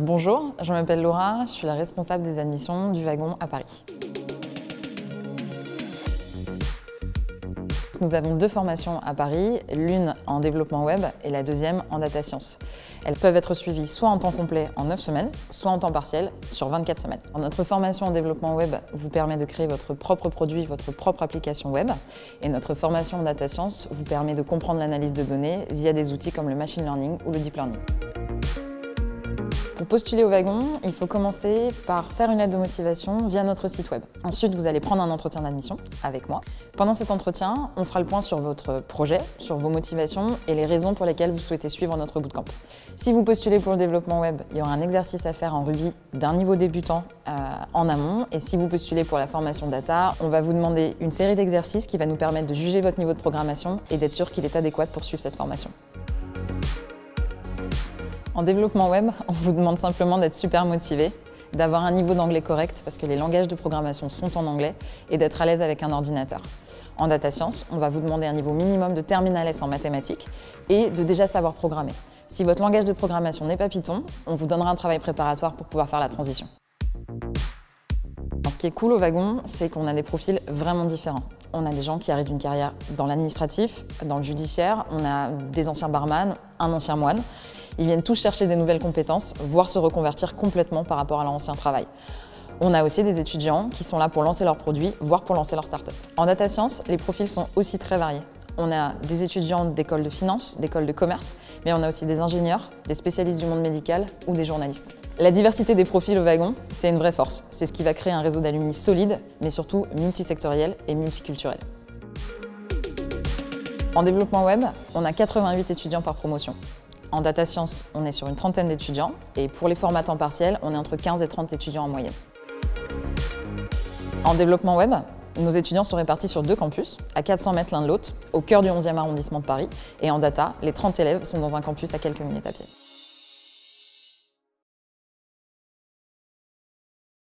Bonjour, je m'appelle Laura, je suis la responsable des admissions du wagon à Paris. Nous avons deux formations à Paris, l'une en développement web et la deuxième en data science. Elles peuvent être suivies soit en temps complet en 9 semaines, soit en temps partiel sur 24 semaines. Notre formation en développement web vous permet de créer votre propre produit, votre propre application web. Et notre formation en data science vous permet de comprendre l'analyse de données via des outils comme le machine learning ou le deep learning. Pour postuler au wagon, il faut commencer par faire une lettre de motivation via notre site web. Ensuite, vous allez prendre un entretien d'admission avec moi. Pendant cet entretien, on fera le point sur votre projet, sur vos motivations et les raisons pour lesquelles vous souhaitez suivre notre bootcamp. Si vous postulez pour le développement web, il y aura un exercice à faire en Ruby d'un niveau débutant en amont. Et si vous postulez pour la formation data, on va vous demander une série d'exercices qui va nous permettre de juger votre niveau de programmation et d'être sûr qu'il est adéquat pour suivre cette formation. En développement web, on vous demande simplement d'être super motivé, d'avoir un niveau d'anglais correct parce que les langages de programmation sont en anglais et d'être à l'aise avec un ordinateur. En data science, on va vous demander un niveau minimum de terminal S en mathématiques et de déjà savoir programmer. Si votre langage de programmation n'est pas Python, on vous donnera un travail préparatoire pour pouvoir faire la transition. Ce qui est cool au wagon, c'est qu'on a des profils vraiment différents. On a des gens qui arrivent d'une carrière dans l'administratif, dans le judiciaire, on a des anciens barman, un ancien moine. Ils viennent tous chercher des nouvelles compétences, voire se reconvertir complètement par rapport à leur ancien travail. On a aussi des étudiants qui sont là pour lancer leurs produits, voire pour lancer leur start-up. En data science, les profils sont aussi très variés. On a des étudiants d'écoles de finance, d'écoles de commerce, mais on a aussi des ingénieurs, des spécialistes du monde médical ou des journalistes. La diversité des profils au wagon, c'est une vraie force. C'est ce qui va créer un réseau d'alumni solide, mais surtout multisectoriel et multiculturel. En développement web, on a 88 étudiants par promotion. En data science, on est sur une trentaine d'étudiants et pour les formats temps partiel, on est entre 15 et 30 étudiants en moyenne. En développement web, nos étudiants sont répartis sur deux campus, à 400 mètres l'un de l'autre, au cœur du 11e arrondissement de Paris. Et en data, les 30 élèves sont dans un campus à quelques minutes à pied.